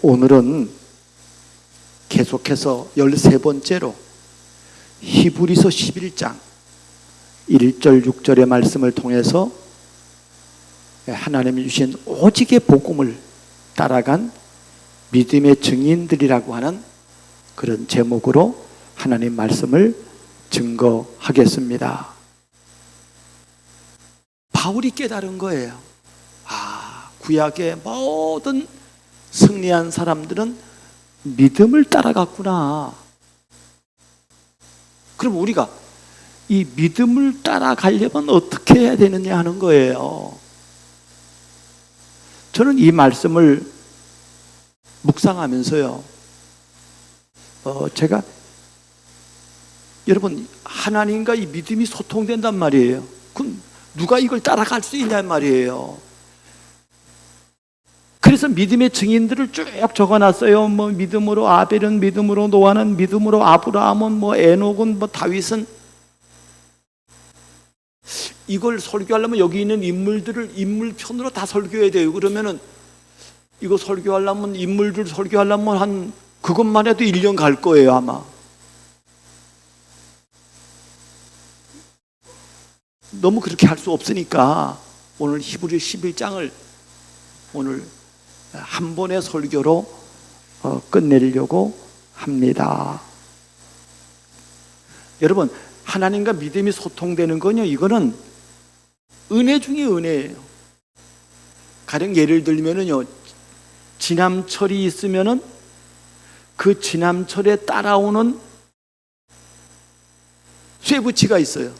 오늘은 계속해서 13번째로 히브리서 11장 1절 6절의 말씀을 통해서 하나님이 주신 오직의 복음을 따라간 믿음의 증인들이라고 하는 그런 제목으로 하나님 말씀을 증거하겠습니다. 바울이 깨달은 거예요. 구약의 모든 승리한 사람들은 믿음을 따라갔구나. 그럼 우리가 이 믿음을 따라가려면 어떻게 해야 되느냐 하는 거예요. 저는 이 말씀을 묵상하면서요, 제가 여러분 하나님과 이 믿음이 소통된단 말이에요. 그럼 누가 이걸 따라갈 수 있냔 말이에요. 그래서 믿음의 증인들을 쭉 적어놨어요. 믿음으로 아벨은, 믿음으로 노아는, 믿음으로 아브라함은, 에녹은, 다윗은. 이걸 설교하려면 여기 있는 인물들을 인물편으로 다 설교해야 돼요. 그러면은 이거 설교하려면, 인물들 설교하려면 한 그것만 해도 1년 갈 거예요, 아마. 너무 그렇게 할 수 없으니까 오늘 히브리 11장을 오늘 한 번의 설교로 끝내려고 합니다. 여러분, 하나님과 믿음이 소통되는 건요, 이거는 은혜 중에 은혜예요. 가령 예를 들면은요, 지남철이 있으면은 그 지남철에 따라오는 쇠붙이가 있어요.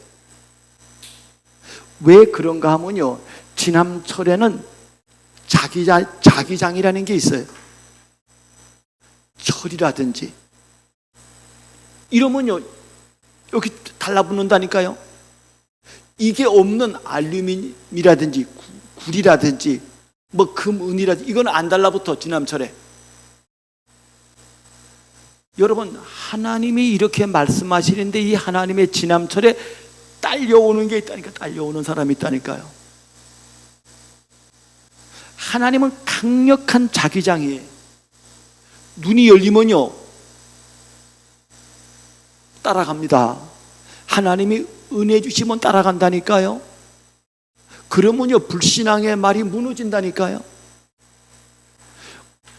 왜 그런가 하면요, 지남철에는 자기장이라는 게 있어요. 철이라든지 이러면요, 여기 달라붙는다니까요. 이게 없는 알루미늄이라든지 구리라든지 금, 은이라든지 이건 안 달라붙어, 지남철에. 여러분, 하나님이 이렇게 말씀하시는데 이 하나님의 지남철에 딸려오는 게 있다니까, 딸려오는 사람이 있다니까요. 하나님은 강력한 자기장이에요. 눈이 열리면요, 따라갑니다. 하나님이 은혜 주시면 따라간다니까요. 그러면요, 불신앙의 말이 무너진다니까요.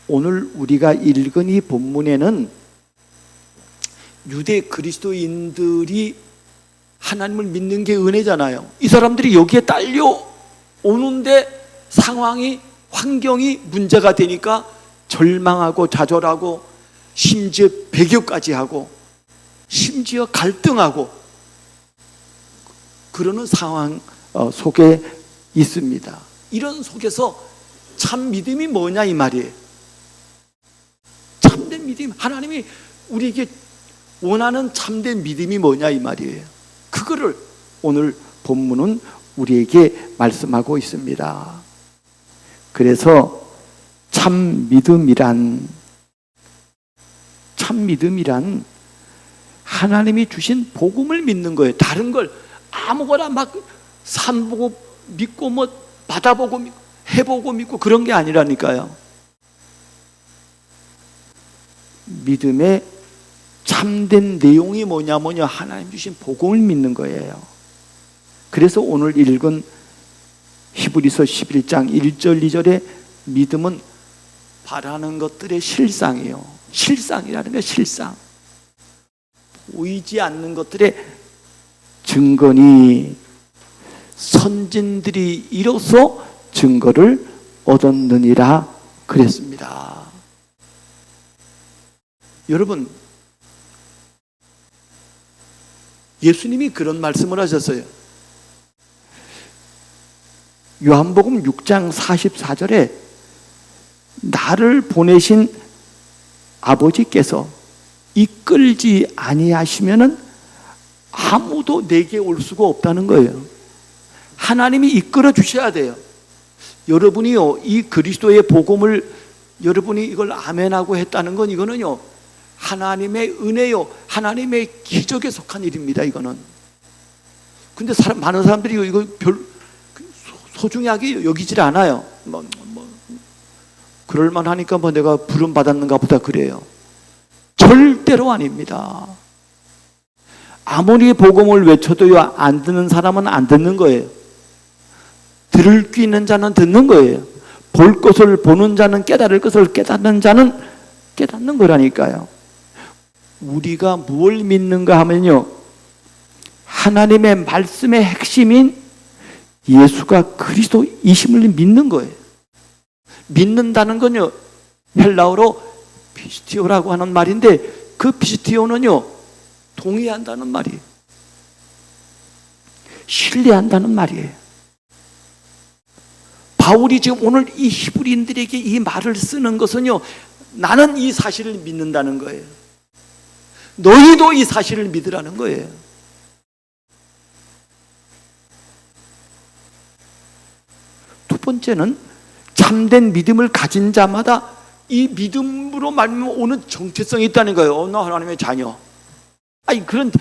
오늘 우리가 읽은 이 본문에는 유대 그리스도인들이 하나님을 믿는 게 은혜잖아요. 이 사람들이 여기에 딸려오는데 상황이, 환경이 문제가 되니까 절망하고 좌절하고 심지어 배교까지 하고 심지어 갈등하고 그러는 상황 속에 있습니다. 이런 속에서 참 믿음이 뭐냐 이 말이에요. 참된 믿음, 하나님이 우리에게 원하는 참된 믿음이 뭐냐 이 말이에요. 그거를 오늘 본문은 우리에게 말씀하고 있습니다. 그래서 참 믿음이란 하나님이 주신 복음을 믿는 거예요. 다른 걸 아무거나 막 산 보고 믿고 바다 보고 믿고 해 보고 믿고 그런 게 아니라니까요. 믿음의 참된 내용이 뭐냐면요, 하나님 주신 복음을 믿는 거예요. 그래서 오늘 읽은 히브리서 11장 1절 2절의 믿음은 바라는 것들의 실상이에요. 실상이라는 게 실상. 보이지 않는 것들의 증거니 선진들이 이로써 증거를 얻었느니라 그랬습니다. 여러분, 예수님이 그런 말씀을 하셨어요. 요한복음 6장 44절에 나를 보내신 아버지께서 이끌지 아니하시면은 아무도 내게 올 수가 없다는 거예요. 하나님이 이끌어 주셔야 돼요. 여러분이요, 이 그리스도의 복음을 여러분이 이걸 아멘하고 했다는 건 이거는요, 하나님의 은혜요, 하나님의 기적에 속한 일입니다. 이거는. 근데 많은 사람들이 이거 별 소중하게 여기질 않아요. 그럴만하니까 뭐 내가 부름 받았는가 보다 그래요. 절대로 아닙니다. 아무리 복음을 외쳐도요, 안 듣는 사람은 안 듣는 거예요. 들을 귀 있는 자는 듣는 거예요. 볼 것을 보는 자는, 깨달을 것을 깨닫는 자는 깨닫는 거라니까요. 우리가 무엇을 믿는가 하면요, 하나님의 말씀의 핵심인 예수가 그리스도이심을 믿는 거예요. 믿는다는 건요, 헬라어로 피스티오라고 하는 말인데, 그 피스티오는요, 동의한다는 말이에요. 신뢰한다는 말이에요. 바울이 지금 오늘 이 히브리인들에게 이 말을 쓰는 것은요, 나는 이 사실을 믿는다는 거예요. 너희도 이 사실을 믿으라는 거예요. 두 번째는 참된 믿음을 가진 자마다 이 믿음으로 말미암아 오는 정체성이 있다는 거예요. 나 하나님의 자녀. 아니, 그런,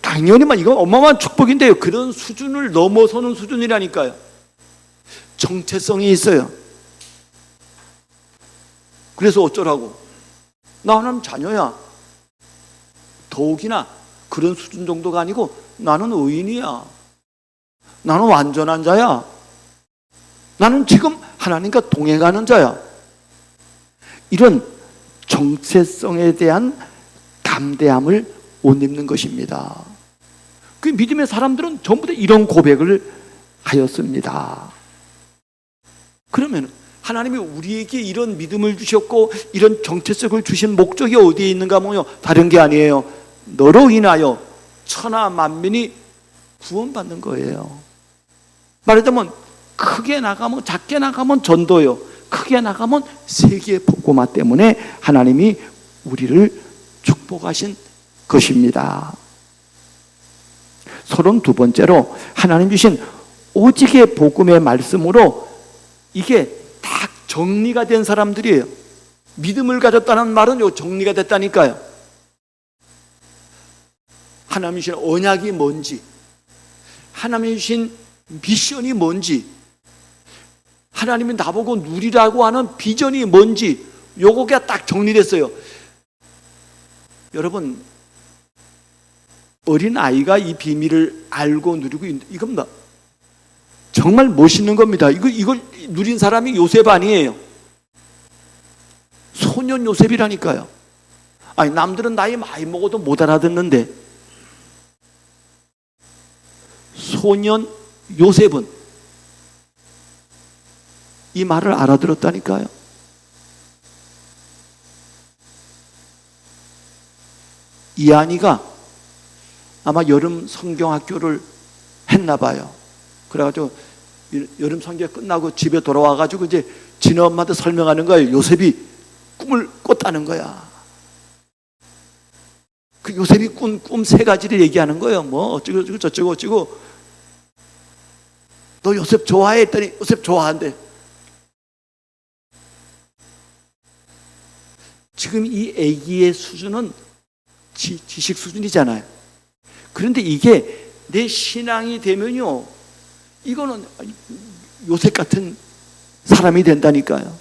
당연히만, 이건 어마어마한 축복인데요. 그런 수준을 넘어서는 수준이라니까요. 정체성이 있어요. 그래서 어쩌라고? 나 하나님 자녀야. 더욱이나 그런 수준 정도가 아니고 나는 의인이야. 나는 완전한 자야. 나는 지금 하나님과 동행하는 자야. 이런 정체성에 대한 담대함을 옷 입는 것입니다. 그 믿음의 사람들은 전부 다 이런 고백을 하였습니다. 그러면 하나님이 우리에게 이런 믿음을 주셨고 이런 정체성을 주신 목적이 어디에 있는가 하면요, 다른 게 아니에요. 너로 인하여 천하 만민이 구원받는 거예요. 말하자면 크게 나가면, 작게 나가면 전도요, 크게 나가면 세계 복음화 때문에 하나님이 우리를 축복하신 것입니다. 32번째로 하나님 주신 오직의 복음의 말씀으로 이게 다 정리가 된 사람들이에요. 믿음을 가졌다는 말은 요 정리가 됐다니까요. 하나님이 주신 언약이 뭔지, 하나님이 주신 미션이 뭔지, 하나님이 나보고 누리라고 하는 비전이 뭔지, 요거가 딱 정리됐어요. 여러분, 어린아이가 이 비밀을 알고 누리고 있는, 이겁니다. 정말 멋있는 겁니다. 이걸 누린 사람이 요셉 아니에요. 소년 요셉이라니까요. 아니, 남들은 나이 많이 먹어도 못 알아듣는데 소년 요셉은 이 말을 알아들었다니까요. 이한이가 아마 여름 성경학교를 했나 봐요. 그래가지고 여름 성경 끝나고 집에 돌아와가지고 이제 지네 엄마한테 설명하는 거예요. 요셉이 꿈을 꿨다는 거야. 그 요셉이 꾼 꿈 세 가지를 얘기하는 거예요. 뭐 어쩌고 저쩌고 어쩌고. 너 요셉 좋아해? 했더니 요셉 좋아한대. 지금 이 아기의 수준은 지식 수준이잖아요. 그런데 이게 내 신앙이 되면요, 이거는 요셉 같은 사람이 된다니까요.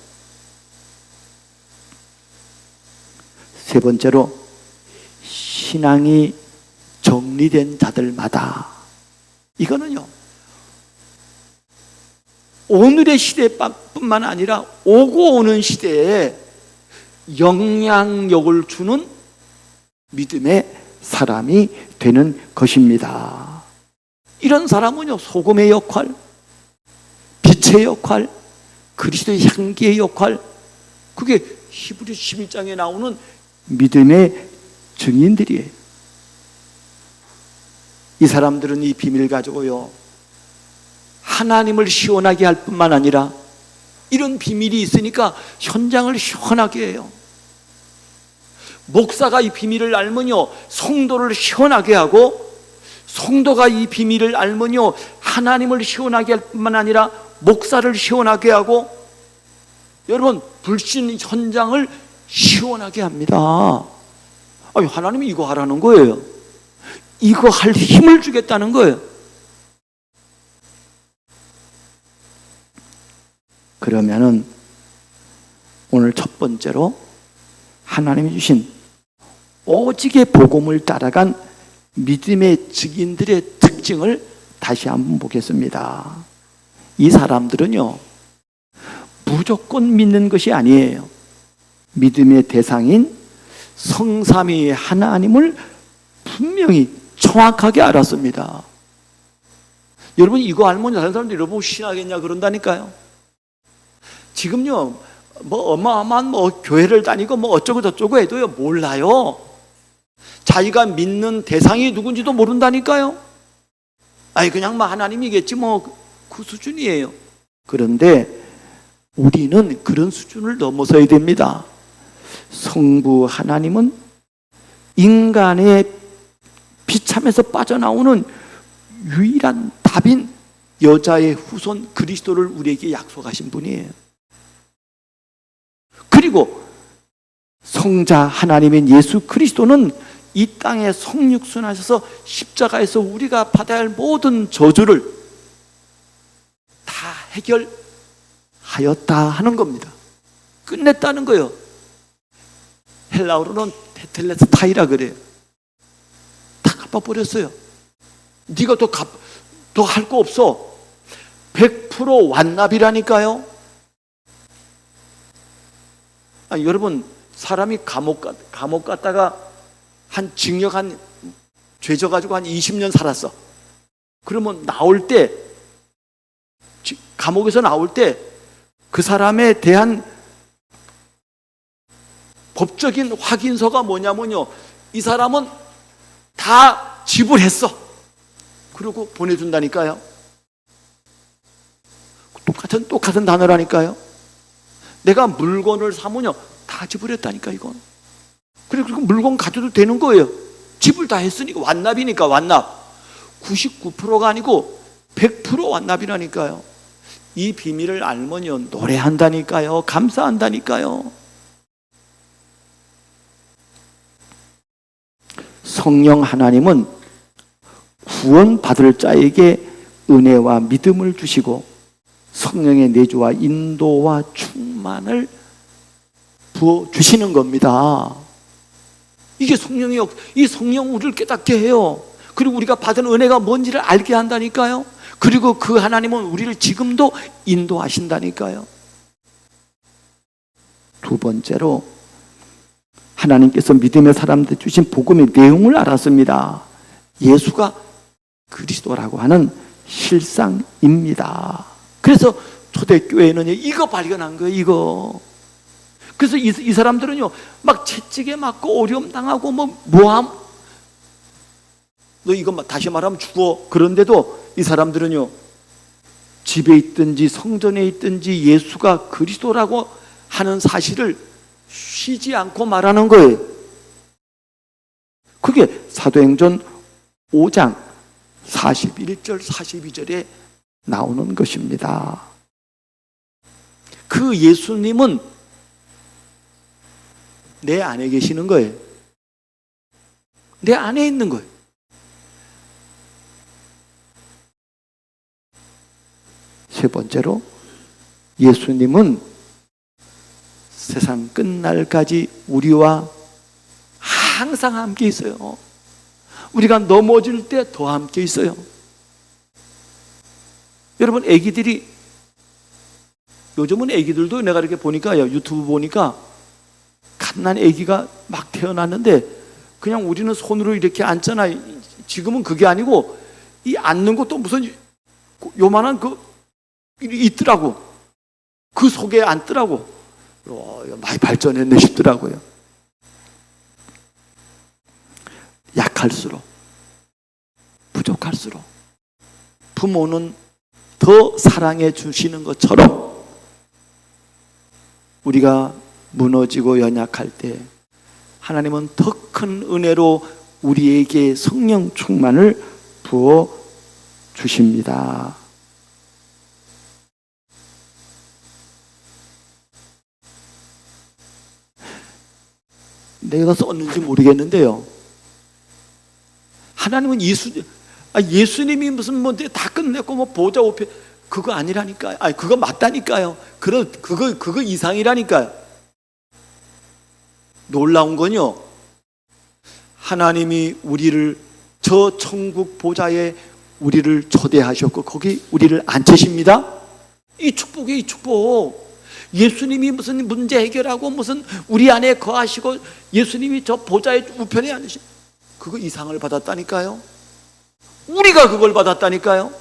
세 번째로 신앙이 정리된 자들마다, 이거는요 오늘의 시대뿐만 아니라 오고 오는 시대에 영향력을 주는 믿음의 사람이 되는 것입니다. 이런 사람은요, 소금의 역할, 빛의 역할, 그리스도의 향기의 역할, 그게 히브리 11장에 나오는 믿음의 증인들이에요. 이 사람들은 이 비밀을 가지고요, 하나님을 시원하게 할 뿐만 아니라 이런 비밀이 있으니까 현장을 시원하게 해요. 목사가 이 비밀을 알면요, 성도를 시원하게 하고, 성도가 이 비밀을 알면요, 하나님을 시원하게 할 뿐만 아니라 목사를 시원하게 하고, 여러분, 불신 현장을 시원하게 합니다. 아니, 하나님이 이거 하라는 거예요. 이거 할 힘을 주겠다는 거예요. 그러면은 오늘 첫 번째로 하나님이 주신 오직의 복음을 따라간 믿음의 증인들의 특징을 다시 한번 보겠습니다. 이 사람들은요, 무조건 믿는 것이 아니에요. 믿음의 대상인 성삼위 하나님을 분명히 정확하게 알았습니다. 여러분, 이거 알면 다른 사람들이 여러분 신하겠냐 그런다니까요. 지금요, 어마어마한 교회를 다니고 어쩌고 저쩌고 해도요, 몰라요. 자기가 믿는 대상이 누군지도 모른다니까요. 그냥 하나님이겠지 그 수준이에요. 그런데 우리는 그런 수준을 넘어서야 됩니다. 성부 하나님은 인간의 비참에서 빠져나오는 유일한 답인 여자의 후손 그리스도를 우리에게 약속하신 분이에요. 그리고 성자 하나님인 예수 그리스도는 이 땅에 성육순하셔서 십자가에서 우리가 받아야 할 모든 저주를 다 해결하였다 하는 겁니다. 끝냈다는 거예요. 헬라어로는 테텔레스타이라 그래요. 다 갚아버렸어요. 네가 더 할 거 없어. 100% 완납이라니까요. 여러분, 사람이 감옥 갔다가 징역 죄 져가지고 한 20년 살았어. 그러면 나올 때, 감옥에서 나올 때 그 사람에 대한 법적인 확인서가 뭐냐면요, 이 사람은 다 지불했어. 그리고 보내준다니까요. 똑같은 단어라니까요. 내가 물건을 사면요, 다 지불했다니까, 이건. 그리고 물건 가져도 되는 거예요. 지불 다 했으니까. 완납이니까, 완납. 99%가 아니고 100% 완납이라니까요. 이 비밀을 알면요, 노래한다니까요. 감사한다니까요. 성령 하나님은 구원받을 자에게 은혜와 믿음을 주시고 성령의 내주와 인도와 충만을 부어주시는 겁니다. 이게 성령이요. 이 성령 우리를 깨닫게 해요. 그리고 우리가 받은 은혜가 뭔지를 알게 한다니까요. 그리고 그 하나님은 우리를 지금도 인도하신다니까요. 두 번째로 하나님께서 믿음의 사람들 주신 복음의 내용을 알았습니다. 예수가 그리스도라고 하는 실상입니다. 그래서 초대교회는 이거 발견한 거예요. 이거. 그래서 이 사람들은요, 막 채찍에 맞고 어려움 당하고 모함, 너 이거 다시 말하면 죽어. 그런데도 이 사람들은요, 집에 있든지 성전에 있든지 예수가 그리스도라고 하는 사실을 쉬지 않고 말하는 거예요. 그게 사도행전 5장 41절 42절에 나오는 것입니다. 그 예수님은 내 안에 계시는 거예요. 내 안에 있는 거예요. 세 번째로, 예수님은 세상 끝날까지 우리와 항상 함께 있어요. 우리가 넘어질 때 더 함께 있어요. 여러분, 요즘은 애기들도 내가 이렇게 보니까, 유튜브 보니까 갓난 애기가 막 태어났는데 그냥 우리는 손으로 이렇게 앉잖아. 지금은 그게 아니고 이 앉는 것도 무슨 요만한 있더라고. 그 속에 앉더라고. 많이 발전했네 싶더라고요. 약할수록, 부족할수록 부모는 더 사랑해 주시는 것처럼 우리가 무너지고 연약할 때 하나님은 더 큰 은혜로 우리에게 성령 충만을 부어 주십니다. 내가 썼는지 모르겠는데요, 하나님은 예수님이 무슨 다 끝냈고 보좌 우편, 그거 아니라니까요. 그거 맞다니까요. 그거 이상이라니까요. 놀라운 건요, 하나님이 우리를 저 천국 보좌에 우리를 초대하셨고 거기 우리를 앉히십니다. 이 축복이 이 축복. 예수님이 무슨 문제 해결하고 무슨 우리 안에 거하시고 예수님이 저 보좌의 우편에 앉으신 그거 이상을 받았다니까요. 우리가 그걸 받았다니까요.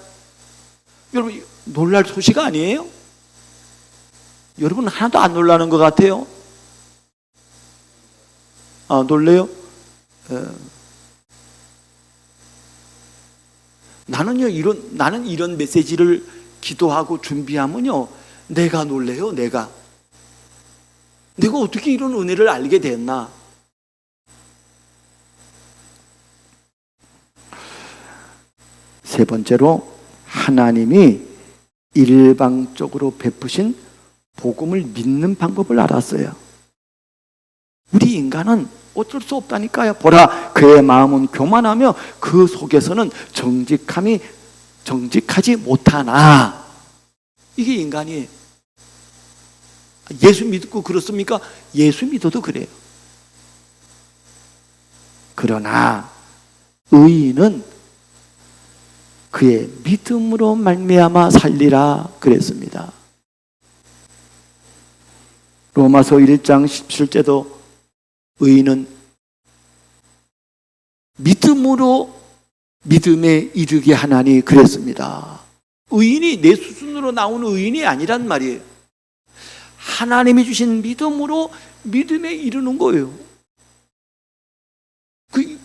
여러분 놀랄 소식 아니에요? 여러분 하나도 안 놀라는 것 같아요. 아, 놀래요? 나는 이런 메시지를 기도하고 준비하면요, 내가 놀래요. 내가 어떻게 이런 은혜를 알게 됐나? 세 번째로, 하나님이 일방적으로 베푸신 복음을 믿는 방법을 알았어요. 우리 인간은 어쩔 수 없다니까요. 보라, 그의 마음은 교만하며 그 속에서는 정직하지 못하나. 이게 인간이에요. 예수 믿고 그렇습니까? 예수 믿어도 그래요. 그러나 의인은 그의 믿음으로 말미암아 살리라 그랬습니다. 로마서 1장 17절도 의인은 믿음으로 믿음에 이르게 하나니 그랬습니다. 의인이 내 수준으로 나오는 의인이 아니란 말이에요. 하나님이 주신 믿음으로 믿음에 이르는 거예요.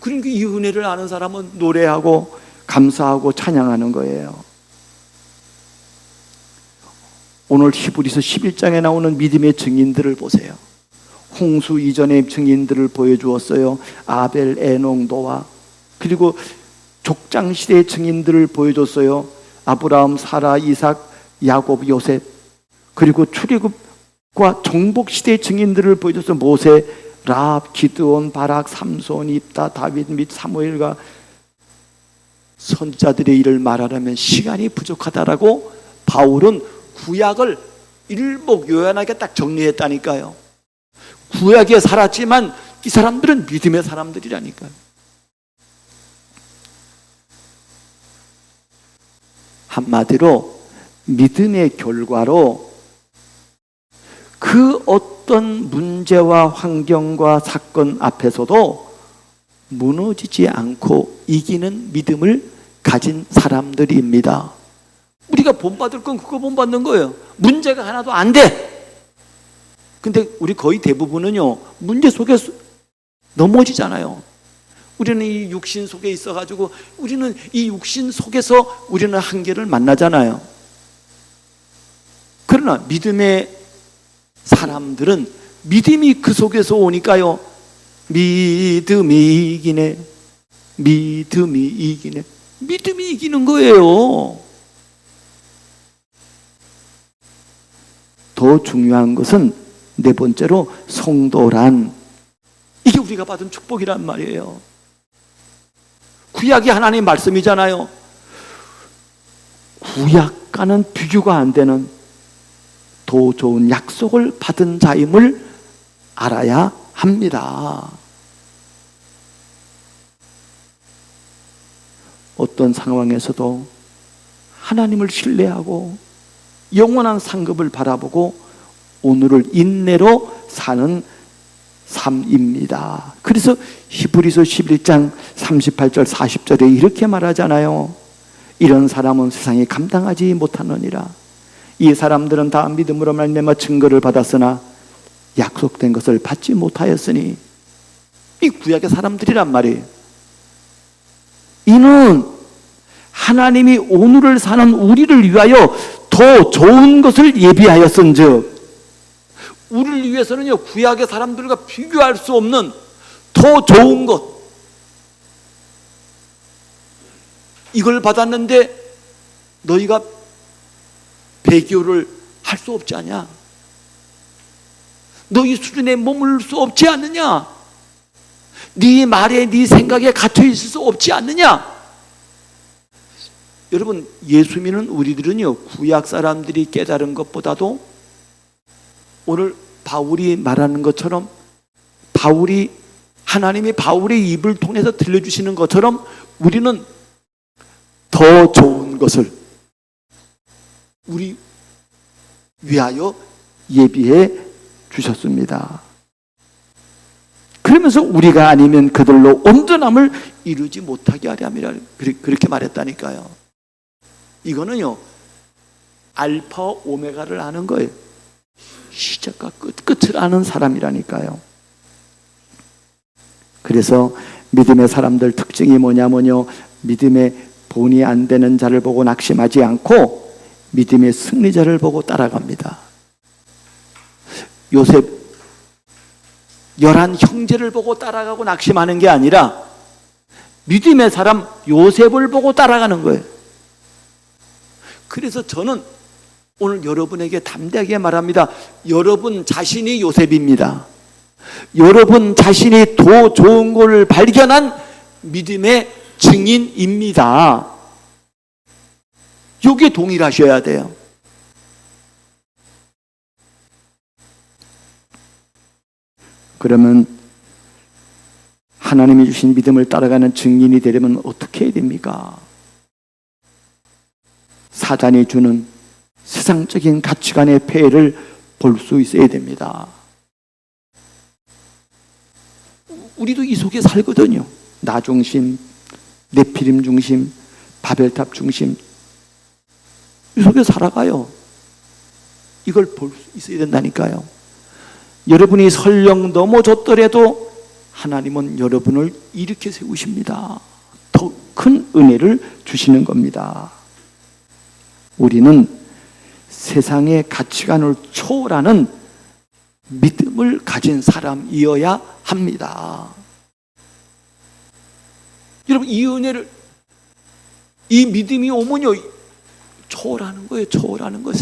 그러니까 이 은혜를 아는 사람은 노래하고 감사하고 찬양하는 거예요. 오늘 히브리서 11장에 나오는 믿음의 증인들을 보세요. 홍수 이전의 증인들을 보여주었어요. 아벨, 에녹, 노아. 그리고 족장시대의 증인들을 보여줬어요. 아브라함, 사라, 이삭, 야곱, 요셉. 그리고 출애굽과 정복시대의 증인들을 보여줬어요. 모세, 라합, 기드온, 바락, 삼손, 입다, 다윗 및 사무엘과 선지자들의 일을 말하려면 시간이 부족하다라고 바울은 구약을 일목요연하게 딱 정리했다니까요. 구약에 살았지만 이 사람들은 믿음의 사람들이라니까요. 한마디로 믿음의 결과로 그 어떤 문제와 환경과 사건 앞에서도 무너지지 않고 이기는 믿음을 가진 사람들입니다. 우리가 본받을 건 그거 본받는 거예요. 문제가 하나도 안 돼. 근데 우리 거의 대부분은요, 문제 속에 넘어지잖아요. 우리는 이 육신 속에 있어가지고 우리는 이 육신 속에서 우리는 한계를 만나잖아요. 그러나 믿음의 사람들은 믿음이 그 속에서 오니까요, 믿음이 이기네. 믿음이 이기네. 믿음이 이기는 거예요. 더 중요한 것은 네 번째로 성도란, 이게 우리가 받은 축복이란 말이에요. 구약이 하나님의 말씀이잖아요. 구약과는 비교가 안 되는 더 좋은 약속을 받은 자임을 알아야 합니다. 어떤 상황에서도 하나님을 신뢰하고 영원한 상급을 바라보고 오늘을 인내로 사는 삶입니다. 그래서 히브리서 11장 38절 40절에 이렇게 말하잖아요. 이런 사람은 세상에 감당하지 못하느니라. 이 사람들은 다 믿음으로 말미암아 증거를 받았으나 약속된 것을 받지 못하였으니, 이 구약의 사람들이란 말이에요. 이는 하나님이 오늘을 사는 우리를 위하여 더 좋은 것을 예비하였은즉, 우리를 위해서는요, 구약의 사람들과 비교할 수 없는 더 좋은 것, 이걸 받았는데 너희가 배교를 할 수 없지 않냐? 너희 수준에 머물 수 없지 않느냐? 네 말에 네 생각에 갇혀 있을 수 없지 않느냐? 여러분, 예수 믿는 우리들은요, 구약 사람들이 깨달은 것보다도 오늘 바울이 말하는 것처럼 하나님이 바울의 입을 통해서 들려주시는 것처럼 우리는 더 좋은 것을 우리 위하여 예비해 주셨습니다. 그러면서 우리가 아니면 그들로 온전함을 이루지 못하게 하려 함이라 그렇게 말했다니까요. 이거는요, 알파 오메가를 아는 거예요. 시작과 끝을 아는 사람이라니까요. 그래서 믿음의 사람들 특징이 뭐냐면요, 믿음의 본이 안 되는 자를 보고 낙심하지 않고 믿음의 승리자를 보고 따라갑니다. 요셉 11 형제를 보고 따라가고 낙심하는 게 아니라 믿음의 사람 요셉을 보고 따라가는 거예요. 그래서 저는 오늘 여러분에게 담대하게 말합니다. 여러분 자신이 요셉입니다. 여러분 자신이 더 좋은 걸 발견한 믿음의 증인입니다. 여기에 동일하셔야 돼요. 그러면 하나님이 주신 믿음을 따라가는 증인이 되려면 어떻게 해야 됩니까? 사단이 주는 세상적인 가치관의 폐해를 볼 수 있어야 됩니다. 우리도 이 속에 살거든요. 나 중심, 네피림 중심, 바벨탑 중심, 이 속에 살아가요. 이걸 볼 수 있어야 된다니까요. 여러분이 설령 넘어졌더라도 하나님은 여러분을 일으켜 세우십니다. 더 큰 은혜를 주시는 겁니다. 우리는 세상의 가치관을 초월하는 믿음을 가진 사람이어야 합니다. 여러분, 이 은혜를, 이 믿음이 오면요, 초월하는 거예요. 초월하는 거예요.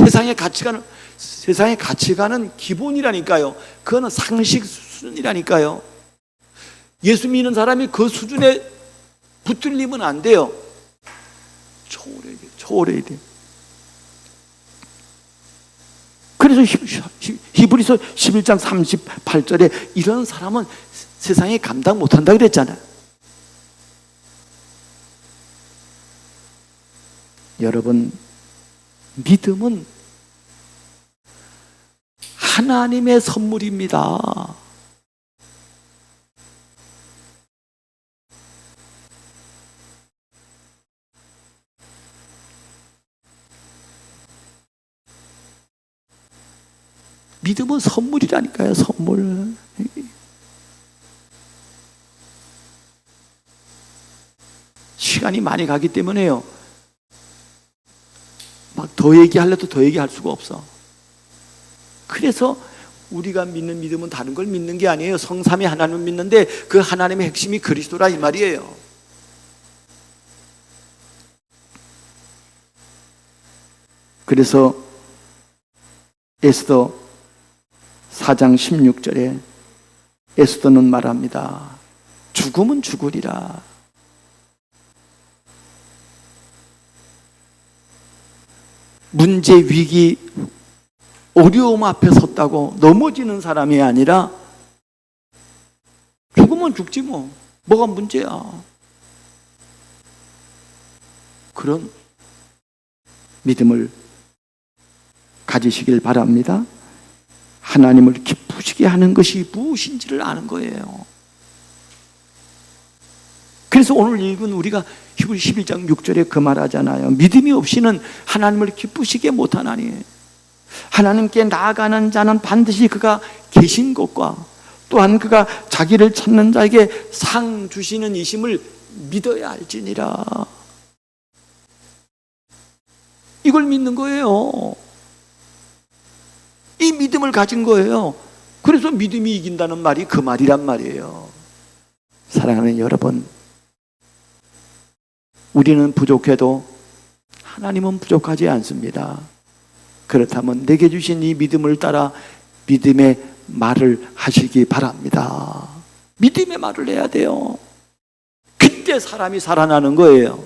세상의 가치관은 기본이라니까요. 그거는 상식 수준이라니까요. 예수 믿는 사람이 그 수준에 붙들리면 안 돼요. 초월해야 돼요. 초월해야 돼요. 그래서 히브리서 11장 38절에 이런 사람은 세상에 감당 못한다 그랬잖아요. 여러분, 믿음은 하나님의 선물입니다. 믿음은 선물이라니까요. 선물. 시간이 많이 가기 때문에요, 막 더 얘기하려도 더 얘기할 수가 없어. 그래서 우리가 믿는 믿음은 다른 걸 믿는 게 아니에요. 성삼위 하나님을 믿는데 그 하나님의 핵심이 그리스도라 이 말이에요. 그래서 에스더 4장 16절에 에스더는 말합니다. 죽음은 죽으리라. 문제, 위기, 어려움 앞에 섰다고 넘어지는 사람이 아니라 죽으면 죽지 뭐. 뭐가 문제야. 그런 믿음을 가지시길 바랍니다. 하나님을 기쁘시게 하는 것이 무엇인지를 아는 거예요. 그래서 오늘 읽은 우리가 히브리 11장 6절에 그 말하잖아요. 믿음이 없이는 하나님을 기쁘시게 못하나니. 하나님께 나아가는 자는 반드시 그가 계신 것과 또한 그가 자기를 찾는 자에게 상 주시는 이심을 믿어야 알지니라. 이걸 믿는 거예요. 이 믿음을 가진 거예요. 그래서 믿음이 이긴다는 말이 그 말이란 말이에요. 사랑하는 여러분, 우리는 부족해도 하나님은 부족하지 않습니다. 그렇다면 내게 주신 이 믿음을 따라 믿음의 말을 하시기 바랍니다. 믿음의 말을 해야 돼요. 그때 사람이 살아나는 거예요.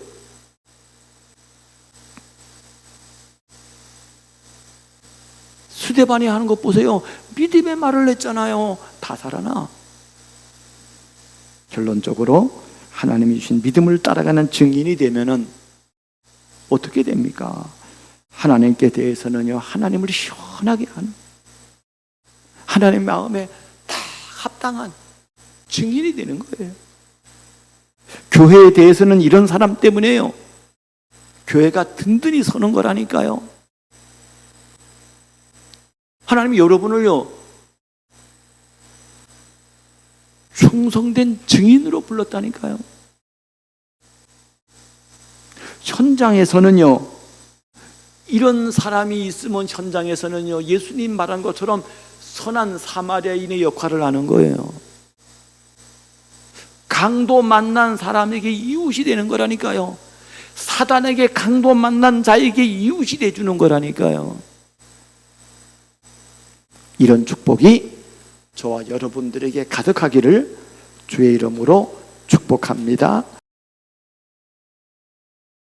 수데반이 하는 것 보세요. 믿음의 말을 했잖아요. 다 살아나. 결론적으로 하나님이 주신 믿음을 따라가는 증인이 되면은 어떻게 됩니까? 하나님께 대해서는요, 하나님을 시원하게 하는, 하나님 마음에 다 합당한 증인이 되는 거예요. 교회에 대해서는 이런 사람 때문에요, 교회가 든든히 서는 거라니까요. 하나님이 여러분을요, 충성된 증인으로 불렀다니까요. 현장에서는요, 이런 사람이 있으면 현장에서는요, 예수님 말한 것처럼 선한 사마리아인의 역할을 하는 거예요. 강도 만난 사람에게 이웃이 되는 거라니까요. 사단에게 강도 만난 자에게 이웃이 돼주는 거라니까요. 이런 축복이 저와 여러분들에게 가득하기를 주의 이름으로 축복합니다.